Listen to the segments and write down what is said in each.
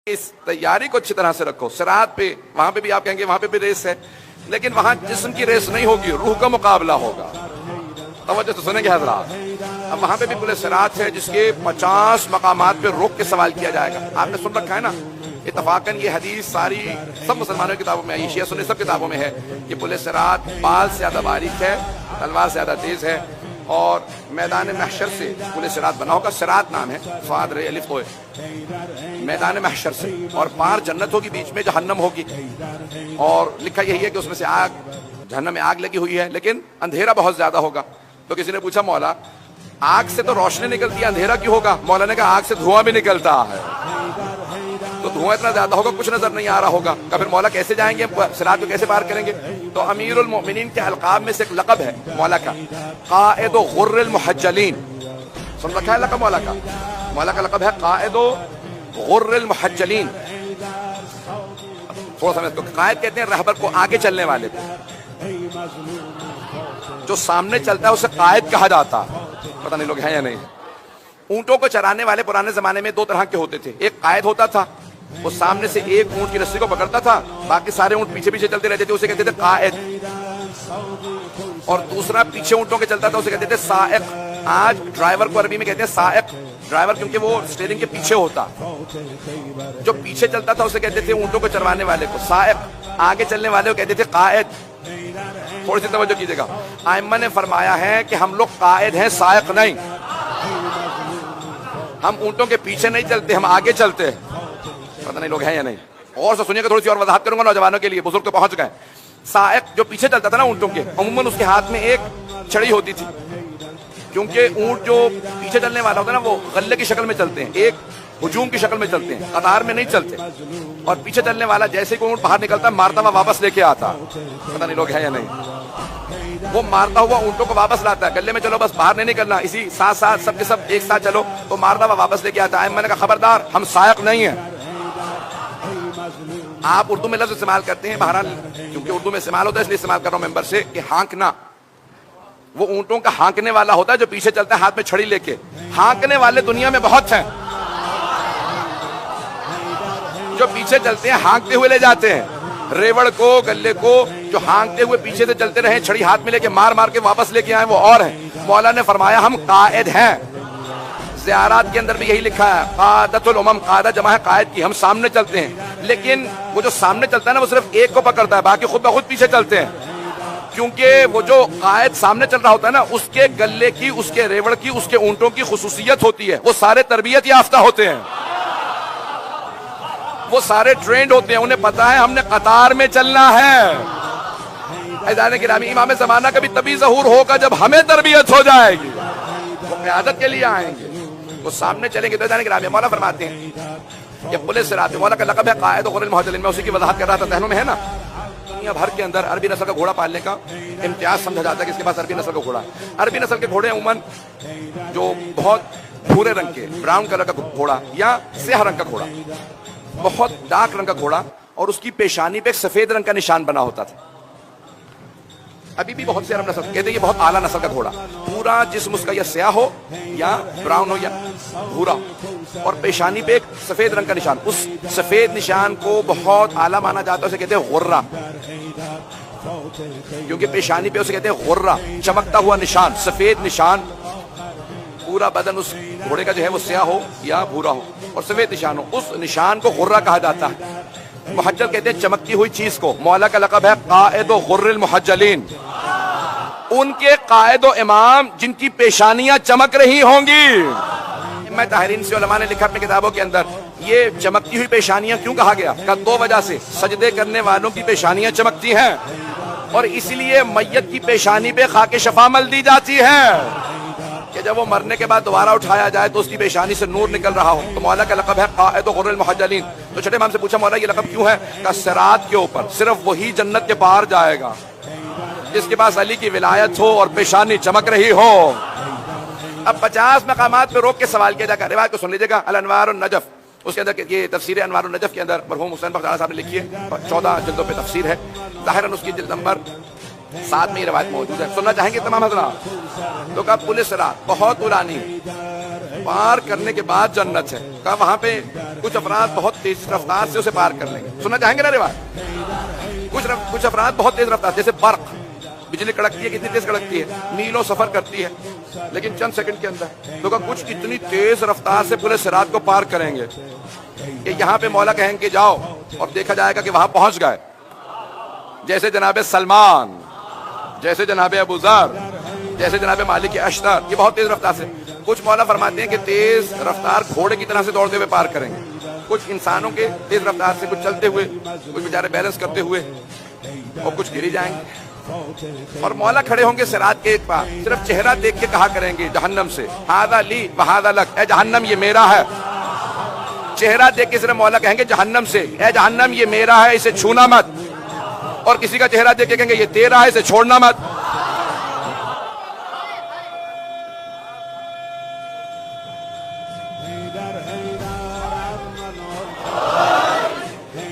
اس تیاری کو اچھی طرح سے رکھو. صراط پہ وہاں پہ بھی آپ کہیں گے وہاں پہ بھی ریس ہے، لیکن وہاں جسم کی ریس نہیں ہوگی، روح کا مقابلہ ہوگا. توجہ سے سنیں گے حضرات. اب وہاں پہ بھی پورے صراط ہے جس کے 50 مقامات پہ روک کے سوال کیا جائے گا. آپ نے سن رکھا ہے نا اتفاقاً یہ حدیث ساری سب مسلمانوں کی کتابوں میں ہے، شیعہ سنی سب کتابوں میں ہے کہ پورے صراط بال سے زیادہ باریک ہے، تلوار سے زیادہ تیز ہے، اور میدان محشر سے پورے صراط بنا ہوگا. صراط نام ہے، صاد ر الف ہوئے، میدان محشر سے، اور پار جنت ہوگی، بیچ میں جہنم ہوگی. اور لکھا یہی ہے کہ اس میں سے آگ، جہنم میں آگ لگی ہوئی ہے، لیکن اندھیرا بہت زیادہ ہوگا. تو کسی نے پوچھا مولا آگ سے تو روشنی نکلتی ہے، اندھیرا کیوں ہوگا؟ مولا نے کہا آگ سے دھواں بھی نکلتا ہے، تو دھواں اتنا زیادہ ہوگا کچھ نظر نہیں آ رہا ہوگا. کہ پھر مولا کیسے جائیں گے، صراط کو کیسے پار کریں گے؟ تو امیر المؤمنین کے القاب میں سے ایک لقب ہے مولا کا، قائد غر المحجلین. سن رکھا ہے لقب مولا کا؟ مولا کا لقب ہے قائد غر المحجلین. تھوڑا سا تو قائد کہتے ہیں رہبر کو، آگے چلنے والے کو. جو سامنے چلتا ہے اسے قائد کہا جاتا. پتہ نہیں لوگ ہیں یا نہیں. اونٹوں کو چرانے والے پرانے زمانے میں دو طرح کے ہوتے تھے. ایک قائد ہوتا تھا، وہ سامنے سے ایک اونٹ کی رسی کو پکڑتا تھا، باقی سارے اونٹ پیچھے پیچھے چلتے رہتے تھے، اسے کہتے تھے قائد. اور دوسرا پیچھے اونٹوں کے چلتا تھا، اسے کہتے تھے سائق. آج ڈرائیور کو عربی میں کہتے ہیں سائق، ڈرائیور کیونکہ وہ اسٹیئرنگ کے پیچھے ہوتا. جو پیچھے چلتا تھا اسے کہتے تھے اونٹوں کو چروانے والے کو سائق، آگے چلنے والے کو کہتے تھے قائد. تھوڑی سی توجہ کیجیے گا. ائمہ نے فرمایا ہے کہ ہم لوگ قائد ہیں، سائق نہیں. ہم اونٹوں کے پیچھے نہیں چلتے، ہم آگے چلتے ہیں. پتہ نہیں لوگ ہیں یا نہیں. اور سے سنیے گا، تھوڑی سی اور وضاحت کروں گا نوجوانوں کے لیے، بزرگ تو پہنچ گئے. سائق جو پیچھے چلتا تھا نا اونٹوں کے، عموماً اس کے ہاتھ میں ایک چھڑی ہوتی تھی، کیونکہ اونٹ جو پیچھے چلنے والا ہوتا ہے نا وہ غلے کی شکل میں چلتے ہیں، ایک ہجوم کی شکل میں چلتے ہیں، قطار میں نہیں چلتے. اور پیچھے چلنے والا جیسے کہ اونٹ باہر نکلتا مارتا ہوا واپس لے کے آتا. پتہ نہیں لوگ ہیں یا نہیں. وہ مارتا ہوا اونٹوں کو واپس لاتا ہے، گلے میں چلو بس باہر نہیں نکلنا، اسی ساتھ ساتھ سب کے سب ایک ساتھ چلو، تو مارتا ہوا واپس لے کے آتا ہے. میں نے کہا خبردار، ہم سائق نہیں ہیں. آپ اردو میں لفظ استعمال کرتے ہیں، بہرحال کیونکہ اردو میں استعمال ہوتا ہے اس لیے استعمال کر رہا ہوں ممبر سے، کہ ہانکنا. وہ اونٹوں کا ہانکنے والا ہوتا ہے جو پیچھے چلتا ہے ہاتھ میں چھڑی لے کے. ہانکنے والے دنیا میں بہت ہیں، جو پیچھے چلتے ہیں ہانکتے ہوئے لے جاتے ہیں. ریوڑ کو، گلے کو جو ہانکتے ہوئے پیچھے سے چلتے رہے، چھڑی ہاتھ میں لے کے مار مار کے واپس لے کے آئے، وہ اور ہیں. مولا نے فرمایا ہم قائد ہیں. زیارات کے اندر بھی یہی لکھا ہے، قادۃ الامم، قادہ جمع ہے قائد کی. ہم سامنے چلتے ہیں، لیکن وہ جو سامنے چلتا ہے نا وہ صرف ایک کو پکڑتا ہے، باقی خود بخود پیچھے چلتے ہیں. کیونکہ وہ جو قائد سامنے چل رہا ہوتا ہے نا، اس کے گلے کی، اس کے ریوڑ کی، اس کے اونٹوں کی خصوصیت ہوتی ہے، وہ سارے تربیت یافتہ ہوتے ہیں، وہ سارے ٹرینڈ ہوتے ہیں، انہیں پتا ہے ہم نے قطار میں چلنا ہے. عزیزان گرامی، امام زمانہ کا بھی تبھی ظہور ہوگا جب ہمیں تربیت ہو جائے گی. وہ قیادت کے لیے آئیں گے، وہ سامنے چلیں گے. تو عزیزان گرامی، مولا فرماتے ہیں کہ پولیس صراط، مولا کا لقب ہے قائد غر المحجلین. میں اسی کی وضاحت کر رہا تھا، ذہنوں میں ہے نا. دنیا بھر کے اندر عربی نسل کا گھوڑا پالنے کا امتیاز سمجھا جاتا ہے کہ اس کے پاس عربی نسل کا گھوڑا ہے. عربی نسل کے گھوڑے عموماً جو بہت بھورے رنگ کے، براؤن کلر کا گھوڑا یا سیاہ رنگ کا گھوڑا، بہت ڈارک رنگ کا گھوڑا، اور اس کی پیشانی پہ ایک سفید رنگ کا نشان بنا ہوتا تھا. ابھی بھی بہت سے عرب نسل کہتے ہیں یہ بہت اعلیٰ نسل کا گھوڑا، پورا جسم اس کا یا سیاہ ہو یا براؤن ہو یا بھورا، اور پیشانی پہ ایک سفید رنگ کا نشان. اس سفید نشان کو بہت اعلیٰ مانا جاتا ہے، اسے کہتے ہیں غرہ، کیونکہ پیشانی پہ اسے کہتے ہیں غرہ، چمکتا ہوا نشان، سفید نشان. پورا بدن اس گھوڑے کا جو ہے وہ سیاہ ہو یا بھورا ہو اور سفید نشان ہو، اس نشان کو غرہ کہا جاتا ہے. محجل کہتے ہیں چمکتی ہوئی چیز کو. مولا کا لقب ہے قائد غر المحجلین. ان کے قائد و امام جن کی پیشانیاں چمک رہی ہوں گی. میں طاہرین سے علماء نے لکھا اپنی کتابوں کے اندر، یہ چمکتی ہوئی پیشانیاں کیوں کہا گیا؟ کہ دو وجہ سے. سجدے کرنے والوں کی پیشانیاں چمکتی ہیں، اور اس لیے میت کی پیشانی پہ خاک شفا مل دی جاتی ہے کہ جب وہ مرنے کے بعد دوبارہ اٹھایا جائے تو اس کی پیشانی سے نور نکل رہا ہو. تو مولا کا لقب ہے قائد غر المحجلین. تو چھٹے امام سے پوچھا مولا یہ لقب کیوں ہے؟ کہ صراط کے اوپر صرف وہی جنت کے پار جائے گا جس کے پاس علی کی ولایت ہو اور پیشانی چمک رہی ہو. اب 50 مقامات پہ روک کے سوال کیا جائے گا. روایت کو سن لیجیے گا، الانوار النجف، اس کے اندر یہ تفسیر انوار النجف کے اندر مرحوم حسین بخش صاحب نے لکھی ہے، 14 جلدوں پہ تفسیر ہے. ظاہراً اس کی جلد نمبر 7 میں یہ روایت موجود ہے. سننا چاہیں گے تمام حضرات؟ تو کہا پولیس صراط بہت طولانی، پار کرنے کے بعد جنت ہے. کہا وہاں پہ کچھ افراد بہت تیز رفتار سے اسے پار کر لیں گے. سننا چاہیں گے نا روایت؟ کچھ افراد بہت تیز رفتار، جیسے برق، بجلی کڑکتی ہے، کتنی تیز کڑکتی ہے، میلوں سفر کرتی ہے لیکن چند سیکنڈ کے اندر. تو کچھ اتنی تیز رفتار سے پورے صراط کو پار کریں گے کہ یہاں پہ مولا کہیں گے جاؤ، اور دیکھا جائے گا کہ وہاں پہنچ گئے. جیسے جناب سلمان، جیسے جناب ابو ذر، جیسے جناب مالک اشتر، یہ بہت تیز رفتار سے. کچھ مولا فرماتے ہیں کہ تیز رفتار گھوڑے کی طرح سے دوڑتے ہوئے پار کریں گے. کچھ انسانوں کے تیز رفتار سے، کچھ چلتے ہوئے، کچھ بیچارے بیلنس کرتے ہوئے، اور کچھ گری جائیں گے. اور مولا کھڑے ہوں گے صراط کے ایک پار، صرف چہرہ دیکھ کے کہا کریں گے جہنم سے، ھذا لی وھذا لک، اے جہنم یہ میرا ہے. چہرہ دیکھ کے صرف مولا کہیں گے جہنم سے، اے جہنم یہ میرا ہے، اسے چھونا مت. اور کسی کا چہرہ دیکھ کے کہیں گے یہ تیرا ہے، اسے چھوڑنا مت.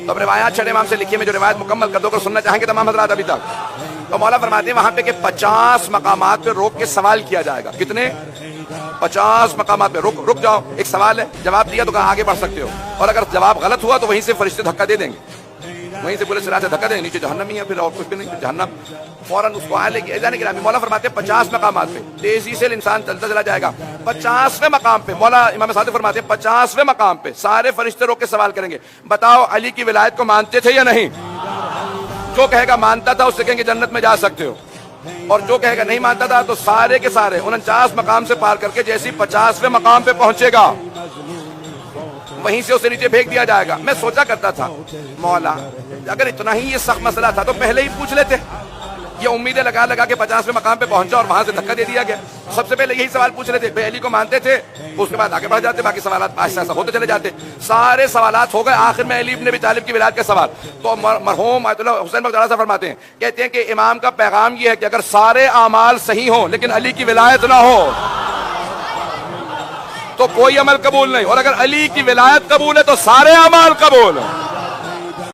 تو اب روایات چھٹے امام سے لکھی ہے، میں جو روایت مکمل کر دو کر سننا چاہیں گے تمام حضرات ابھی تک. تو مولا فرماتے ہیں وہاں پہ کہ 50 مقامات پہ روک کے سوال کیا جائے گا. کتنے؟ 50 مقامات پہ رک جاؤ، ایک سوال ہے، جواب دیا تو کہاں آگے بڑھ سکتے ہو، اور اگر جواب غلط ہوا تو وہیں سے فرشتے دھکا دے دیں گے، وہیں سے پورے صراط سے دھکا دیں گے، نیچے جہنم ہی ہے، پھر اور کچھ بھی نہیں، جہنم فوراً اس کو آنے کی اذان گرامی. مولا فرماتے ہیں 50 مقامات پہ تیزی سے انسان چلتا چلا جائے گا. 50ویں مقام پہ مولا امام صادق فرماتے ہیں 50ویں مقام پہ سارے فرشتے روک کے سوال کریں گے، بتاؤ علی کی ولایت کو مانتے تھے یا نہیں؟ جو کہے گا مانتا تھا اس سے کہیں گے جنت میں جا سکتے ہو، اور جو کہے گا نہیں مانتا تھا تو سارے کے سارے 49 مقام سے پار کر کے جیسی 50ویں مقام پہ پہنچے گا وہیں سے اسے نیچے پھینک دیا جائے گا. میں سوچا کرتا تھا مولا اگر اتنا ہی یہ سخت مسئلہ تھا تو پہلے ہی پوچھ لیتے. یہ امیدیں لگا لگا کے 50ویں مقام پہ پہنچا اور وہاں سے دھکا دے دیا گیا. سب سے پہلے یہی سوال پوچھ لیتے، بھائی علی کو مانتے تھے، اس کے بعد آگے بڑھ جاتے، باقی سوالات آہستہ آہستہ ہوتے چلے جاتے. سارے سوالات ہو گئے، آخر میں علی ابن ابی طالب کی ولایت کا سوال. تو مرحوم آیت اللہ حسین بختیار صاحب فرماتے ہیں، کہتے ہیں کہ امام کا پیغام یہ ہے کہ اگر سارے اعمال صحیح ہوں لیکن علی کی ولایت نہ ہو تو کوئی عمل قبول نہیں، اور اگر علی کی ولایت قبول ہے تو سارے اعمال قبول ہیں.